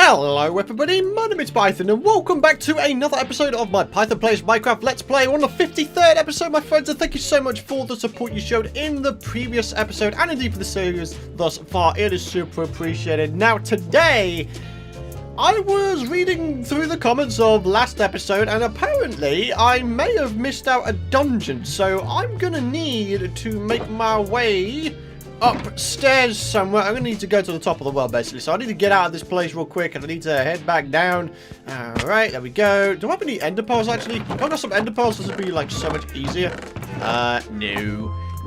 Well, hello everybody, my name is Python and welcome back to another episode of my Python Plays Minecraft Let's Play. We're on the 53rd episode, my friends, and thank you so much for the support you showed in the previous episode and indeed for the series thus far. It is super appreciated. Now today, I was reading through the comments of last episode and apparently I may have missed out a dungeon, so I'm gonna need to make my way upstairs somewhere. I'm gonna need to go to the top of the world basically, so I need to get out of this place real quick and I need to head back down. Alright, there we go. Do I have any ender pearls actually? If I got some ender pearls, this would be like so much easier.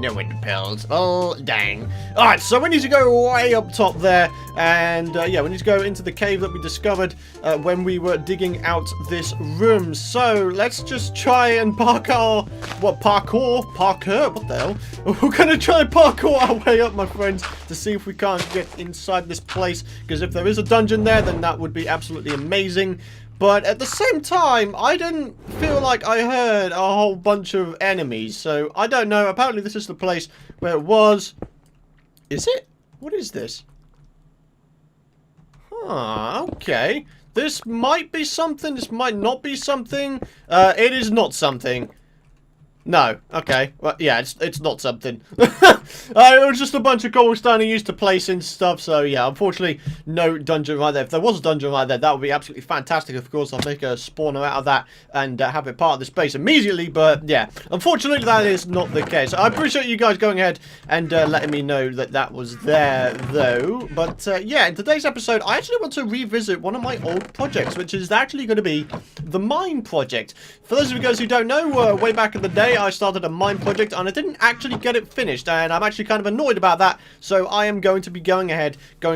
No ender pearls. Oh, dang. Alright, so we need to go way up top there. And, yeah, we need to go into the cave that we discovered when we were digging out this room. So, let's just try and parkour. What, parkour? Parkour? What the hell? We're going to try and parkour our way up, my friends, to see if we can't get inside this place. Because if there is a dungeon there, then that would be absolutely amazing. But at the same time, I didn't feel like I heard a whole bunch of enemies. So, I don't know. Apparently, this is the place where it was. Is it? What is this? Huh, okay. This might be something. This might not be something. It is not something. No. Okay. Well, yeah, it's not something. It was just a bunch of cobblestone I used to place in stuff. So, yeah, unfortunately, no dungeon right there. If there was a dungeon right there, that would be absolutely fantastic. Of course, I'll make a spawner out of that and have it part of this base immediately. But, yeah, unfortunately, that is not the case. I appreciate you guys going ahead and letting me know that that was there, though. But, yeah, in today's episode, I actually want to revisit one of my old projects, which is actually going to be the mine project. For those of you guys who don't know, way back in the day, I started a mine project and I didn't actually get it finished, and I'm actually kind of annoyed about that, so I am going to be going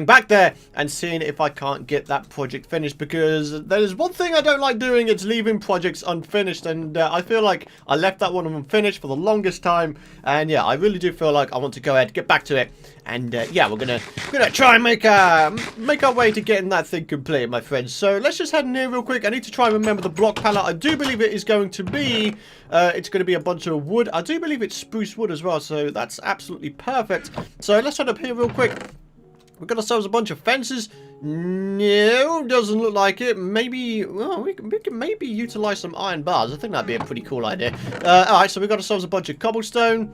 back there and seeing if I can't get that project finished, because there's one thing I don't like doing, it's leaving projects unfinished, and I feel like I left that one unfinished for the longest time, and yeah, I really do feel like I want to go ahead, get back to it, and yeah, we're gonna try and make our way to getting that thing completed, my friends. So let's just head in here real quick. I need to try and remember the block palette. I do believe it is going to be it's going to be a bunch of wood. I do believe it's spruce wood as well, so that's absolutely perfect. So let's head up here real quick. We've got ourselves a bunch of fences. No, doesn't look like it. Maybe, well, we can maybe utilize some iron bars. I think that'd be a pretty cool idea. Alright, so we've got ourselves a bunch of cobblestone.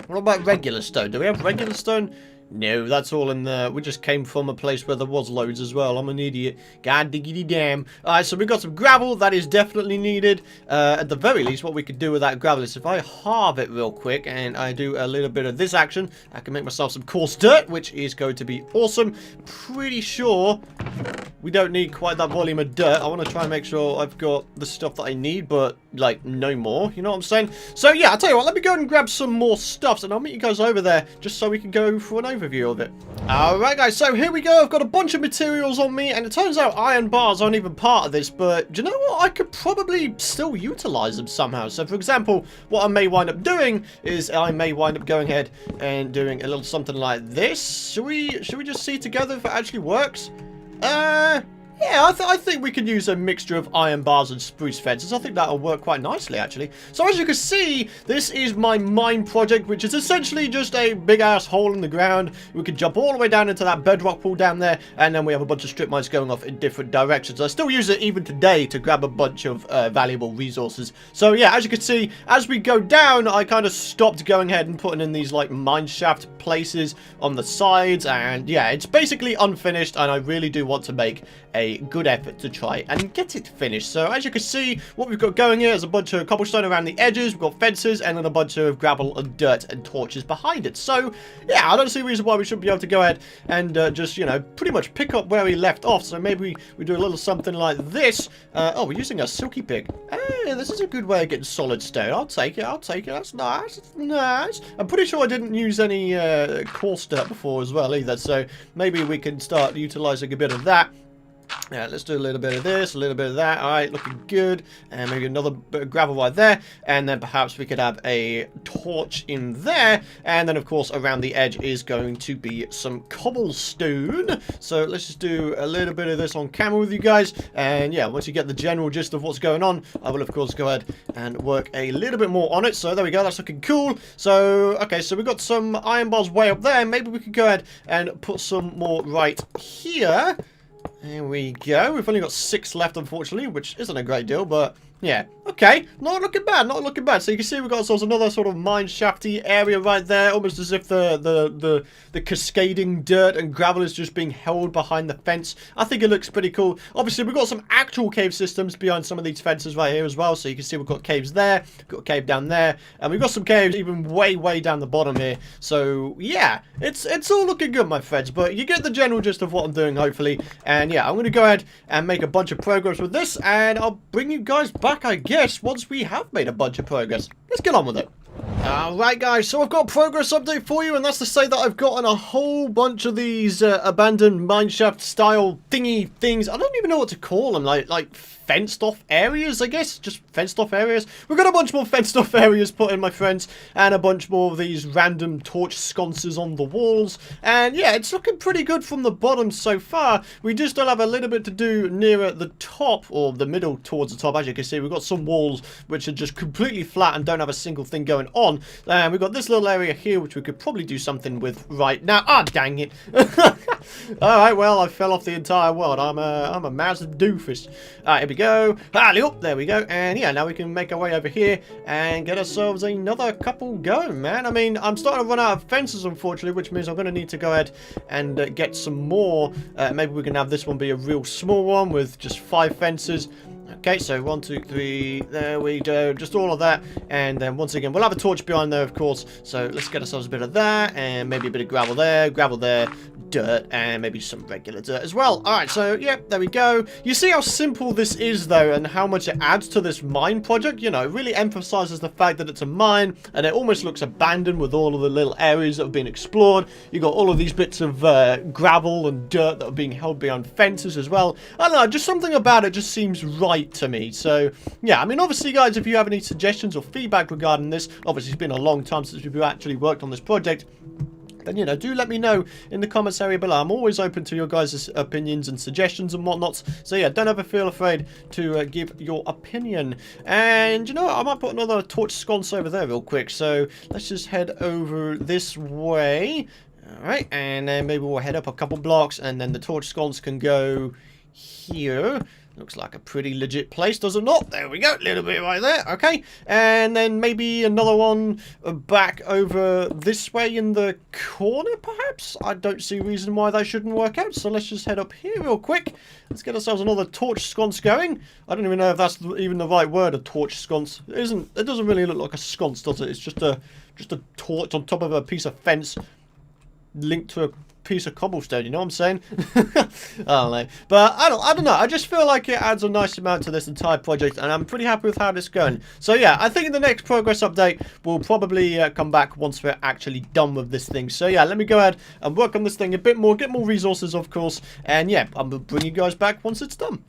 What about regular stone? Do we have regular stone? No, that's all in the... We just came from a place where there was loads as well. I'm an idiot. God diggity damn. Alright, so we've got some gravel. That is definitely needed. At the very least, what we could do with that gravel is if I halve it real quick and I do a little bit of this action, I can make myself some coarse dirt, which is going to be awesome. Pretty sure we don't need quite that volume of dirt. I want to try and make sure I've got the stuff that I need, but, like, no more. You know what I'm saying? So, yeah, I'll tell you what. Let me go and grab some more stuff, and I'll meet you guys over there just so we can go for an overview of it. Alright guys, so here we go. I've got a bunch of materials on me, and it turns out iron bars aren't even part of this, but do you know what? I could probably still utilize them somehow. So for example, what I may wind up doing is I may wind up going ahead and doing a little something like this. Should we just see together if it actually works? Yeah, I think we can use a mixture of iron bars and spruce fences. I think that'll work quite nicely, actually. So as you can see, this is my mine project, which is essentially just a big-ass hole in the ground. We can jump all the way down into that bedrock pool down there, and then we have a bunch of strip mines going off in different directions. I still use it even today to grab a bunch of valuable resources. So yeah, as you can see, as we go down, I kind of stopped going ahead and putting in these, like, mine shaft places on the sides, and yeah, it's basically unfinished, and I really do want to make a good effort to try and get it finished. So as you can see, what we've got going here is a bunch of cobblestone around the edges, we've got fences, and then a bunch of gravel and dirt and torches behind it. So yeah, I don't see a reason why we shouldn't be able to go ahead and just, you know, pretty much pick up where we left off. So maybe we do a little something like this. Oh, we're using a silky pick. Hey, this is a good way of getting solid stone. I'll take it, that's nice, it's nice. I'm pretty sure I didn't use any coarse dirt before as well either, so maybe we can start utilizing a bit of that. Yeah, let's do a little bit of this, a little bit of that. Alright, looking good. And maybe another bit of gravel right there. And then perhaps we could have a torch in there. And then, of course, around the edge is going to be some cobblestone. So let's just do a little bit of this on camera with you guys. And yeah, once you get the general gist of what's going on, I will, of course, go ahead and work a little bit more on it. So there we go. That's looking cool. So, okay, so we've got some iron bars way up there. Maybe we could go ahead and put some more right here. There we go. We've only got 6 left, unfortunately, which isn't a great deal, but yeah. Okay, not looking bad, not looking bad. So you can see we've got ourselves another sort of mine shafty area right there, almost as if the cascading dirt and gravel is just being held behind the fence. I think it looks pretty cool. Obviously, we've got some actual cave systems behind some of these fences right here as well. So you can see we've got caves there, got a cave down there, and we've got some caves even way down the bottom here. So yeah, it's all looking good, my friends. But you get the general gist of what I'm doing, hopefully. And yeah, I'm going to go ahead and make a bunch of progress with this, and I'll bring you guys back, I guess, once we have made a bunch of progress. Let's get on with it. Alright guys, so I've got a progress update for you, and that's to say that I've gotten a whole bunch of these abandoned mineshaft style thingy things. I don't even know what to call them, like fenced off areas, I guess, just fenced off areas. We've got a bunch more fenced off areas put in, my friends, and a bunch more of these random torch sconces on the walls, and yeah, it's looking pretty good from the bottom so far. We do still have a little bit to do nearer the top, or the middle towards the top. As you can see, we've got some walls which are just completely flat and don't have a single thing going on, and we've got this little area here which we could probably do something with right now. Ah, dang it. Alright, well, I fell off the entire world. I'm a massive doofus. Alright, here we go. There we go. And yeah, now we can make our way over here and get ourselves another couple going, man. I mean, I'm starting to run out of fences, unfortunately, which means I'm going to need to go ahead and get some more. Maybe we can have this one be a real small one with just 5 fences. Okay, so 1, 2, 3, there we go, just all of that, and then once again, we'll have a torch behind there, of course, so let's get ourselves a bit of that, and maybe a bit of gravel there, dirt, and maybe some regular dirt as well. Alright, so, yeah, there we go. You see how simple this is, though, and how much it adds to this mine project? You know, it really emphasizes the fact that it's a mine, and it almost looks abandoned with all of the little areas that have been explored. You got all of these bits of gravel and dirt that are being held behind fences as well. I don't know, just something about it just seems right to me. So yeah, I mean, obviously guys, if you have any suggestions or feedback regarding this, obviously it's been a long time since we've actually worked on this project, then, you know, do let me know in the comments area below. I'm always open to your guys' opinions and suggestions and whatnot. So yeah, don't ever feel afraid to give your opinion. And you know what? I might put another torch sconce over there real quick. So let's just head over this way. Alright, and then maybe we'll head up a couple blocks, and then the torch sconce can go here. Looks like a pretty legit place, does it not? There we go, a little bit right there, okay. And then maybe another one back over this way in the corner, perhaps? I don't see a reason why that shouldn't work out, so let's just head up here real quick. Let's get ourselves another torch sconce going. I don't even know if that's even the right word, a torch sconce. It doesn't really look like a sconce, does it? It's just a torch on top of a piece of fence linked to a piece of cobblestone, you know what I'm saying? I don't know, but I don't know, I just feel like it adds a nice amount to this entire project, and I'm pretty happy with how it's going. So yeah, I think in the next progress update we'll probably come back once we're actually done with this thing. So yeah, let me go ahead and work on this thing a bit more, get more resources, of course, and yeah, I'm gonna bring you guys back once it's done.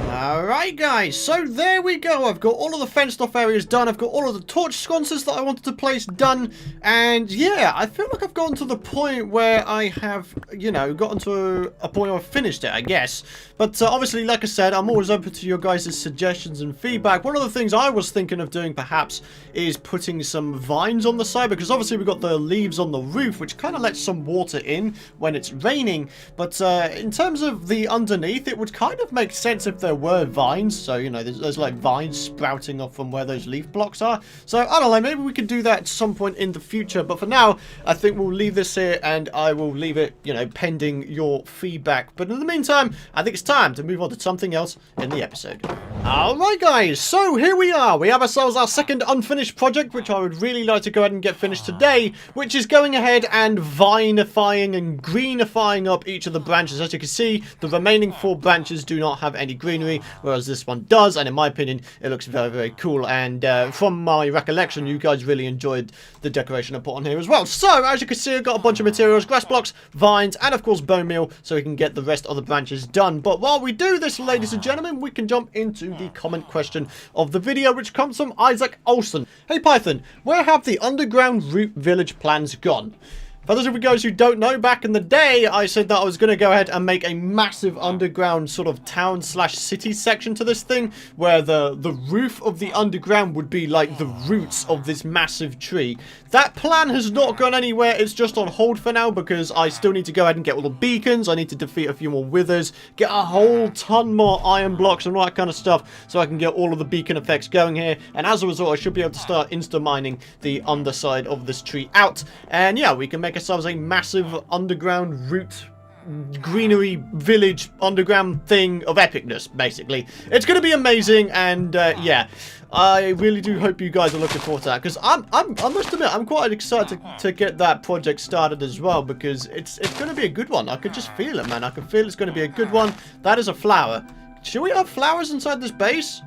Alright guys, so there we go. I've got all of the fenced off areas done. I've got all of the torch sconces that I wanted to place done. And yeah, I feel like I've gotten to the point where I have, you know, gotten to a point where I've finished it, I guess. But obviously, like I said, I'm always open to your guys' suggestions and feedback. One of the things I was thinking of doing perhaps is putting some vines on the side, because obviously we've got the leaves on the roof, which kind of lets some water in when it's raining. But in terms of the underneath, it would kind of make sense if there were vines, so you know, there's like vines sprouting off from where those leaf blocks are. So I don't know, maybe we could do that at some point in the future, but for now I think we'll leave this here, and I will leave it, you know, pending your feedback. But in the meantime, I think it's time to move on to something else in the episode. Alright guys, so here we are. We have ourselves our second unfinished project, which I would really like to go ahead and get finished today, which is going ahead and vinifying and greenifying up each of the branches. As you can see, the remaining 4 branches do not have any greenery, whereas this one does, and in my opinion it looks very cool. And from my recollection, you guys really enjoyed the decoration I put on here as well. So as you can see, I've got a bunch of materials: grass blocks, vines, and of course bone meal, so we can get the rest of the branches done. But while we do this, ladies and gentlemen, we can jump into the comment question of the video, which comes from Isaac Olsen. Hey Python, where have the underground root village plans gone? For those of you guys who don't know, back in the day, I said that I was going to go ahead and make a massive underground sort of town/city section to this thing, where the roof of the underground would be like the roots of this massive tree. That plan has not gone anywhere. It's just on hold for now because I still need to go ahead and get all the beacons. I need to defeat a few more withers, get a whole ton more iron blocks and all that kind of stuff so I can get all of the beacon effects going here. And as a result, I should be able to start insta-mining the underside of this tree out. And yeah, we can make ourselves a massive underground root greenery village underground thing of epicness. Basically, it's going to be amazing. And yeah, I really do hope you guys are looking forward to that, because I must admit I'm quite excited to get that project started as well, because it's going to be a good one. I could just feel it, man. I can feel it's going to be a good one. That is a flower. Should we have flowers inside this base?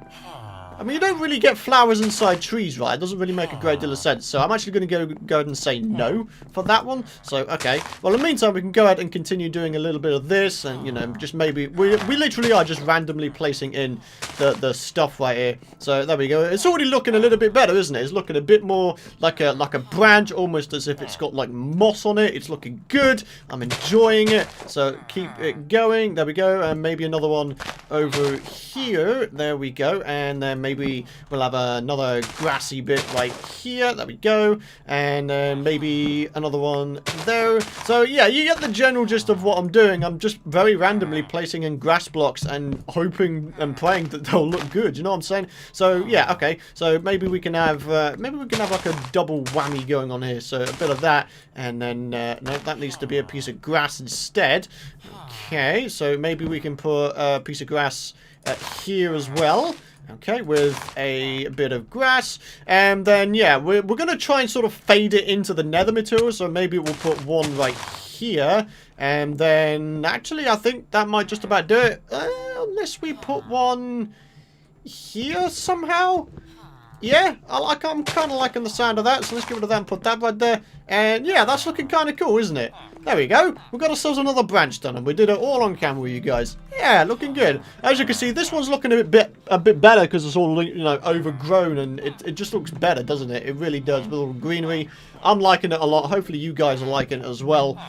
I mean, you don't really get flowers inside trees, right? It doesn't really make a great deal of sense. So I'm actually going to go ahead and say no for that one. So, okay. Well, in the meantime, we can go ahead and continue doing a little bit of this. And, you know, just maybe... We literally are just randomly placing in the stuff right here. So, there we go. It's already looking a little bit better, isn't it? It's looking a bit more like a branch, almost as if it's got, like, moss on it. It's looking good. I'm enjoying it. So, keep it going. There we go. And maybe another one over here. There we go. And then maybe we'll have another grassy bit right here. There we go. And then maybe another one there. So yeah, you get the general gist of what I'm doing. I'm just very randomly placing in grass blocks and hoping and praying that they'll look good. You know what I'm saying? So yeah, okay. So maybe we can have like a double whammy going on here. So a bit of that, and then no, that needs to be a piece of grass instead. Okay, so maybe we can put a piece of grass here as well. Okay, with a bit of grass. And then, yeah, we're going to try and sort of fade it into the nether material. So maybe we'll put one right here. And then, actually, I think that might just about do it. Unless we put one here somehow. Yeah, I'm kind of liking the sound of that. So let's get rid of that and put that right there. And yeah, that's looking kind of cool, isn't it? There we go. We've got ourselves another branch done, and we did it all on camera, you guys. Yeah, looking good. As you can see, this one's looking a bit better because it's all, you know, overgrown, and it just looks better, doesn't it? It really does, with all the greenery. I'm liking it a lot. Hopefully you guys are liking it as well.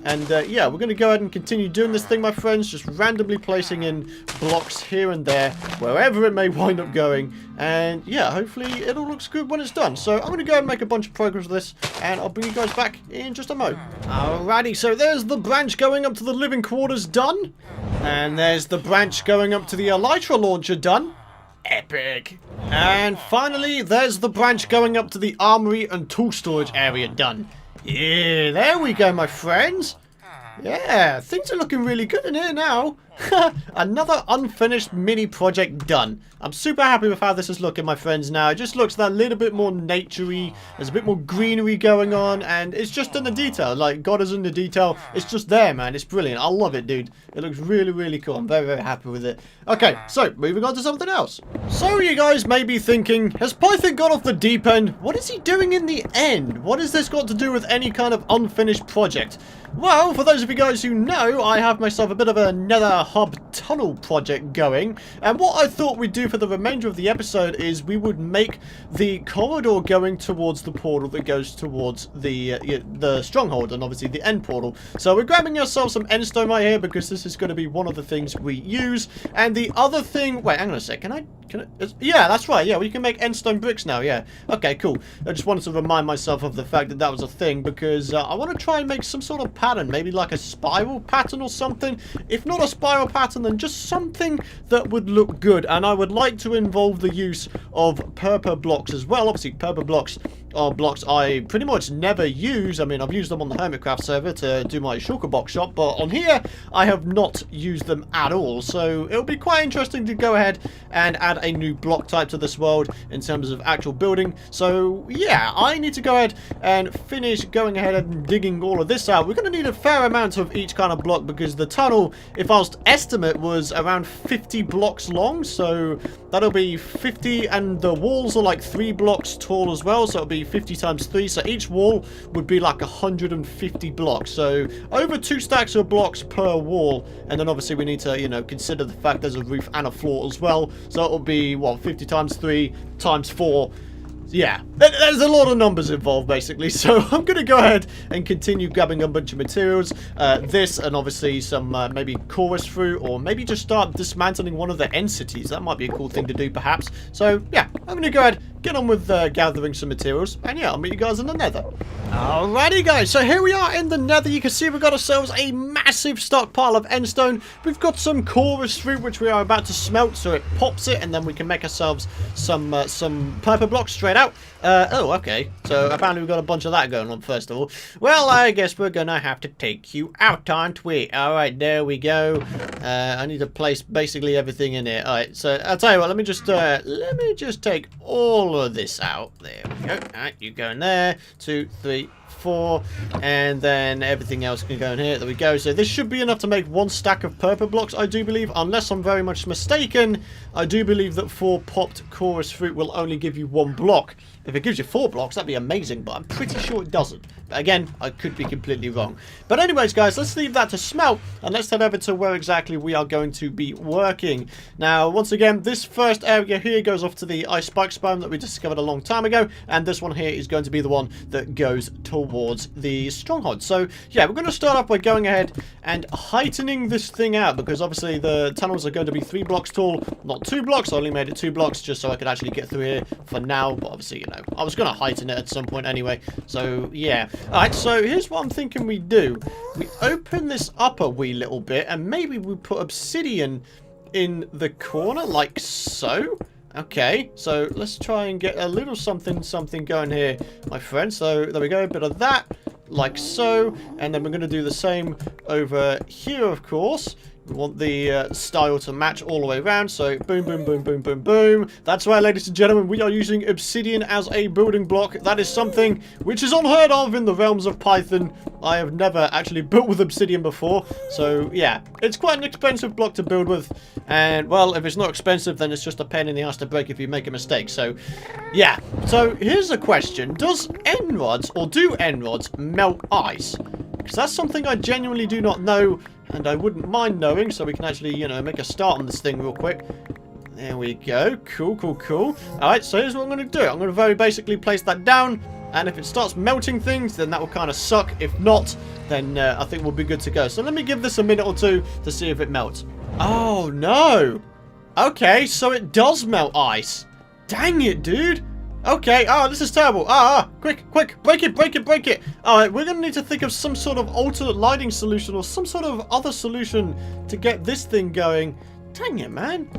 And yeah, we're going to go ahead and continue doing this thing, my friends, just randomly placing in blocks here and there, wherever it may wind up going. And yeah, hopefully it all looks good when it's done. So I'm going to go and make a bunch of progress with this, and I'll bring you guys back in just a mo. Alrighty, so there's the branch going up to the living quarters done. And there's the branch going up to the elytra launcher done. Epic. And finally, there's the branch going up to the armory and tool storage area done. Yeah, there we go, my friends. Yeah, things are looking really good in here now. Another unfinished mini project done. I'm super happy with how this is looking, my friends, now. It just looks that little bit more naturey. There's a bit more greenery going on, and it's just in the detail. Like, God is in the detail. It's just there, man. It's brilliant. I love it, dude. It looks really, really cool. I'm very, very happy with it. Okay, so, moving on to something else. So, you guys may be thinking, has Python got off the deep end? What is he doing in the end? What has this got to do with any kind of unfinished project? Well, for those of you guys who know, I have myself a bit of a nether hub tunnel project going, and what I thought we'd do for the remainder of the episode is we would make the corridor going towards the portal that goes towards the stronghold, and obviously the end portal. So we're grabbing ourselves some endstone right here because this is going to be one of the things we use. And the other thing, wait, hang on a sec, can I yeah, that's right, yeah, we can make endstone bricks now, yeah. Okay, cool. I just wanted to remind myself of the fact that that was a thing, because I want to try and make some sort of pattern, maybe like a spiral pattern or something. If not a spiral pattern, then just something that would look good. And I would like to involve the use of purple blocks as well. Obviously, purple blocks are blocks I pretty much never use. I mean, I've used them on the Hermitcraft server to do my shulker box shop, but on here, I have not used them at all. So it'll be quite interesting to go ahead and add a new block type to this world in terms of actual building. So yeah, I need to go ahead and finish going ahead and digging all of this out. We're going to need a fair amount of each kind of block because the tunnel, if I was to estimate, was around 50 blocks long. So that'll be 50, and the walls are like 3 blocks tall as well. So it'll be 50 times 3. So each wall would be like 150 blocks. So over 2 stacks of blocks per wall. And then obviously we need to, you know, consider the fact there's a roof and a floor as well. So it'll be, what, 50 times 3 times 4. Yeah, there's a lot of numbers involved, basically. So I'm going to go ahead and continue grabbing a bunch of materials. This and obviously some maybe chorus fruit, or maybe just start dismantling one of the entities. That might be a cool thing to do, perhaps. So yeah, I'm going to go ahead, get on with gathering some materials. And yeah, I'll meet you guys in the nether. Alrighty, guys. So here we are in the nether. You can see we've got ourselves a massive stockpile of endstone. We've got some chorus fruit, which we are about to smelt. So it pops it, and then we can make ourselves some purple blocks straight out. Oh, okay. So apparently we've got a bunch of that going on, first of all. Well, I guess we're gonna have to take you out, aren't we? Alright, there we go. I need to place basically everything in here. Alright, so I'll tell you what, let me just take all of this out. There we go. Alright, you go in there. 2, 3, 4, and then everything else can go in here. There we go. So this should be enough to make 1 stack of purple blocks, I do believe, unless I'm very much mistaken. I do believe that 4 popped chorus fruit will only give you 1 block. If it gives you 4 blocks, that'd be amazing, but I'm pretty sure it doesn't. But again, I could be completely wrong. But anyways, guys, let's leave that to smelt, and let's head over to where exactly we are going to be working. Now, once again, this first area here goes off to the ice spike spawn that we discovered a long time ago, and this one here is going to be the one that goes towards the stronghold. So, yeah, we're going to start off by going ahead and heightening this thing out, because obviously the tunnels are going to be 3 blocks tall, not 2 blocks. I only made it 2 blocks just so I could actually get through here for now, but obviously, you know, I was going to heighten it at some point anyway. So, yeah. Alright, so here's what I'm thinking we do. We open this up a wee little bit, and maybe we put obsidian in the corner, like so. Okay, so let's try and get a little something going here, my friend. So, there we go, a bit of that, like so. And then we're going to do the same over here, of course. We want the style to match all the way around. So boom, boom, boom, boom, boom, boom. That's right, ladies and gentlemen. We are using obsidian as a building block. That is something which is unheard of in the realms of Python. I have never actually built with obsidian before. So yeah, it's quite an expensive block to build with. And well, if it's not expensive, then it's just a pain in the ass to break if you make a mistake. So yeah. So here's a question. Does end rods, or do end rods melt ice? Because that's something I genuinely do not know. And I wouldn't mind knowing, so we can actually, you know, make a start on this thing real quick. There we go. Cool, cool, cool. Alright, so here's what I'm going to do. I'm going to very basically place that down. And if it starts melting things, then that will kind of suck. If not, then I think we'll be good to go. So let me give this a minute or two to see if it melts. Oh, no. Okay, so it does melt ice. Dang it, dude. Okay, this is terrible. Quick, break it. Alright, we're gonna need to think of some sort of alternate lighting solution or some sort of other solution to get this thing going. Dang it, man.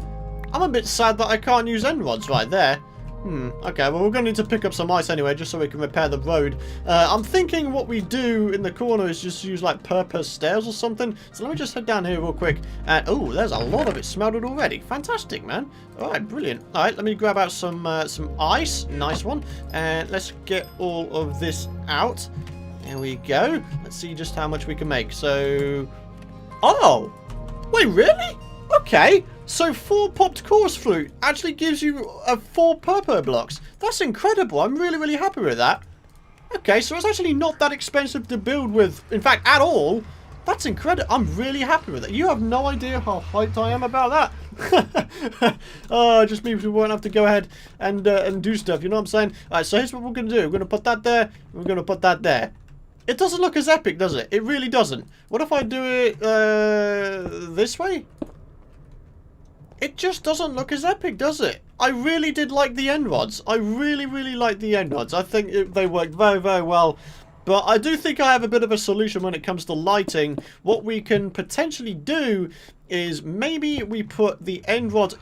I'm a bit sad that I can't use end rods right there. Okay, well, we're gonna need to pick up some ice anyway, just so we can repair the road. I'm thinking what we do in the corner is just use, like, purpose stairs or something. So let me just head down here real quick. And, oh, there's a lot of it smelted already. Fantastic, man. Alright, brilliant. Alright, let me grab out some ice. Nice one. And let's get all of this out. There we go. Let's see just how much we can make. So... Oh! Wait, really? Okay. So 4 popped chorus fruit actually gives you 4 purple blocks. That's incredible. I'm really, really happy with that. Okay, so it's actually not that expensive to build with, in fact, at all. That's incredible. I'm really happy with it. You have no idea how hyped I am about that. Oh, just means we won't have to go ahead and do stuff. You know what I'm saying? Alright, so here's what we're going to do. We're going to put that there. We're going to put that there. It doesn't look as epic, does it? It really doesn't. What if I do it this way? It just doesn't look as epic, does it? I really did like the end rods. I really, really like the end rods. I think they worked very, very well. But I do think I have a bit of a solution when it comes to lighting. What we can potentially do is maybe we put the end rod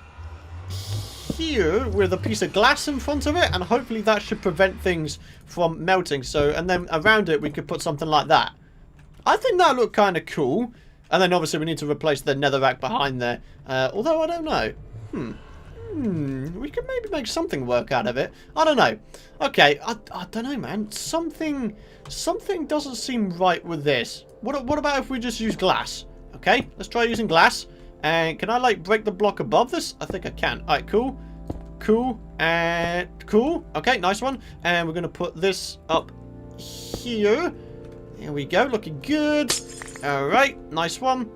here with a piece of glass in front of it, and hopefully that should prevent things from melting. So, and then around it we could put something like that. I think that looked kind of cool. And then obviously we need to replace the netherrack behind there. Although I don't know. We could maybe make something work out of it. I don't know. Okay, I don't know, man. Something doesn't seem right with this. What about if we just use glass? Okay, let's try using glass. And can I, like, break the block above this? I think I can. Alright, cool. Cool. And cool. Okay, nice one. And we're going to put this up here. There we go. Looking good. Alright, nice one.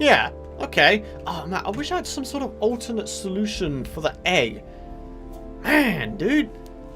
Yeah, okay. Oh, man, I wish I had some sort of alternate solution for the egg. Man, dude.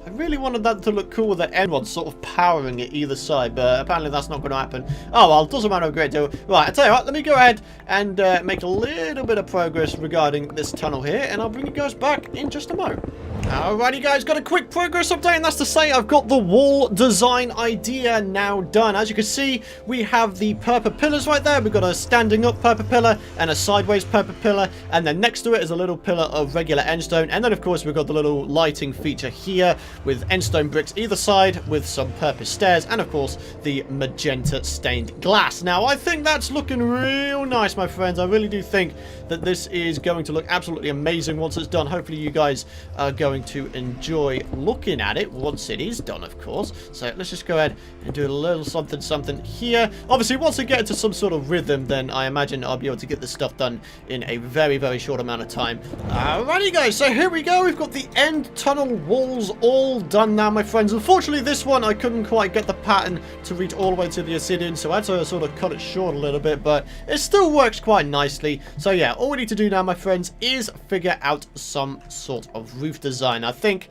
I really wanted that to look cool with the end one sort of powering it either side, but apparently that's not going to happen. Oh well, doesn't matter a great deal. Right, I tell you what, let me go ahead and make a little bit of progress regarding this tunnel here, and I'll bring you guys back in just a moment. Alrighty guys, got a quick progress update, and that's to say I've got the wall design idea now done. As you can see, we have the purple pillars right there. We've got a standing up purple pillar and a sideways purple pillar, and then next to it is a little pillar of regular endstone, and then of course we've got the little lighting feature here with endstone bricks either side with some purple stairs, and of course the magenta stained glass. Now I think that's looking real nice, my friends. I really do think that this is going to look absolutely amazing once it's done. Hopefully you guys are going to enjoy looking at it once it is done, of course. So let's just go ahead and do a little something here. Obviously once I get into some sort of rhythm, then I imagine I'll be able to get this stuff done in a very short amount of time. Alrighty guys, so here we go. We've got the end tunnel walls all done now, my friends. Unfortunately this one I couldn't quite get the pattern to reach all the way to the obsidian, so I had to sort of cut it short a little bit, but it still works quite nicely. So yeah, all we need to do now, my friends, is figure out some sort of roof design. I think,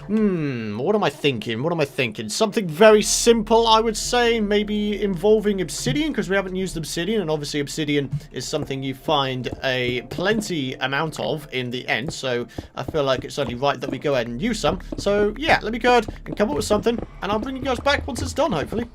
what am I thinking? Something very simple, I would say, maybe involving obsidian, because we haven't used obsidian, and obviously obsidian is something you find a plenty amount of in the end, so I feel like it's only right that we go ahead and use some. So yeah, let me go ahead and come up with something, and I'll bring you guys back once it's done, hopefully.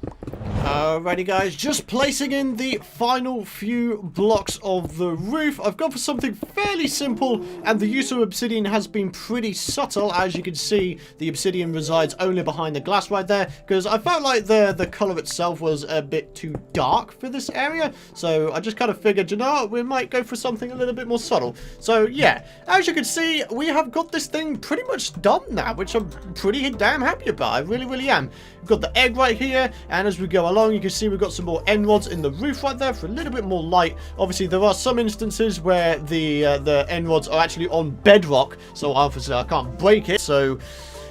Alrighty guys, just placing in the final few blocks of the roof. I've gone for something fairly simple, and the use of obsidian has been pretty subtle. As you can see, the obsidian resides only behind the glass right there, because I felt like the colour itself was a bit too dark for this area. So I just kind of figured, you know, we might go for something a little bit more subtle. So yeah, as you can see, we have got this thing pretty much done now, which I'm pretty damn happy about. I really am. We've got the egg right here, and as we go along, you can see we've got some more end rods in the roof right there for a little bit more light. Obviously, there are some instances where the end rods are actually on bedrock, so obviously I can't break it. So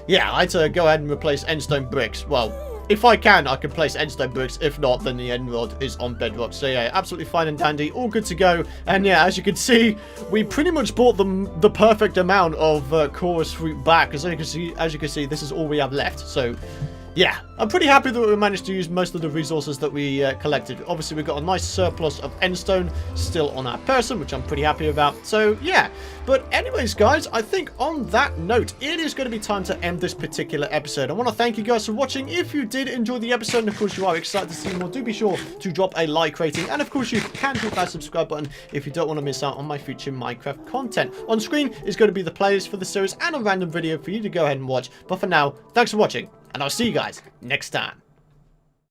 yeah, I had to go ahead and replace endstone bricks. Well, if I can place endstone bricks. If not, then the end rod is on bedrock. So yeah, absolutely fine and dandy, all good to go. And yeah, as you can see, we pretty much bought the perfect amount of chorus fruit back. As you can see, this is all we have left. So yeah, I'm pretty happy that we managed to use most of the resources that we collected. Obviously, we've got a nice surplus of endstone still on our person, which I'm pretty happy about. So, yeah. But anyways, guys, I think on that note, it is going to be time to end this particular episode. I want to thank you guys for watching. If you did enjoy the episode, and of course you are excited to see more, do be sure to drop a like rating. And of course, you can hit that subscribe button if you don't want to miss out on my future Minecraft content. On screen is going to be the playlist for the series and a random video for you to go ahead and watch. But for now, thanks for watching, and I'll see you guys next time.